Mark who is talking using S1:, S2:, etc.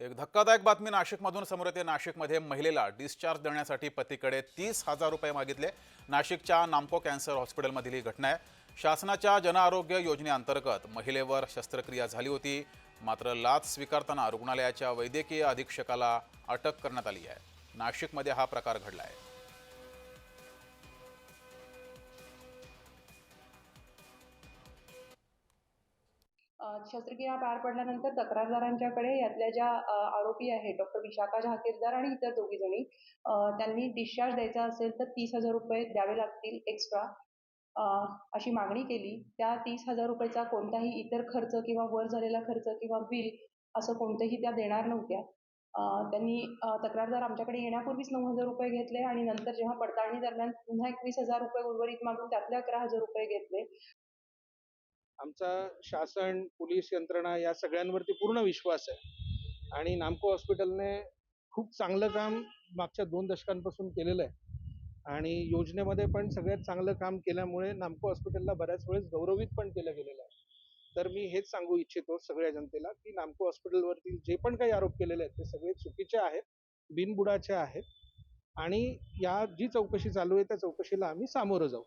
S1: एक धक्कादायक बातमी नाशिकमधून समोर येते। नाशिकमध्ये महिलेला डिस्चार्ज देण्यासाठी पतीकडे 30,000 रुपये मागितले। नाशिकच्या नामको कॅन्सर हॉस्पिटलमधील ही घटना आहे। शासनाच्या जनआरोग्य योजनेअंतर्गत महिलेवर शस्त्रक्रिया झाली होती, मात्र लाच स्वीकारताना रुग्णालयाच्या वैद्यकीय अधीक्षकाला अटक करण्यात आली आहे। नाशिकमध्ये हा प्रकार घडला आहे।
S2: शस्त्रक्रिया पार पडल्यानंतर तक्रारदारांच्याकडे यातल्या ज्या आरोपी आहेत डॉक्टर विशाखा जहागीरदार आणि इतर दोघी जणी त्यांनी डिस्चार्ज द्यायचा असेल तर 30,000 रुपये द्यावे लागतील एक्स्ट्रा अशी मागणी केली। त्या 30,000 रुपयेचा कोणताही इतर खर्च किंवा वर झालेला खर्च किंवा बिल असं कोणतेही त्या देणार नव्हत्या। त्यांनी तक्रारदार आमच्याकडे येण्यापूर्वीच 9,000 रुपये घेतले आणि नंतर जेव्हा पडताळणी दरम्यान पुन्हा 21,000 रुपये उर्वरित मागून त्यातले 11,000 रुपये घेतले।
S3: आमचा शासन, पोलीस यंत्रणा या सगळ्यांवरती पूर्ण विश्वास आहे आणि नामको हॉस्पिटलने खूप चांगलं काम मागच्या 2 दशकांपासून केलेलं आहे आणि योजनेमध्ये पण सगळ्यात चांगलं काम केल्यामुळे नामको हॉस्पिटलला बऱ्याच वेळेस गौरवित पण केलं गेलेलं आहे। तर मी हेच सांगू इच्छितो सगळ्या जनतेला की नामको हॉस्पिटलवरती जे पण काही आरोप केलेले आहेत ते सगळे चुकीचे आहेत, बिनबुडाचे आहेत आणि या जी चौकशी चालू आहे त्या चौकशीला आम्ही सामोरं जाऊ।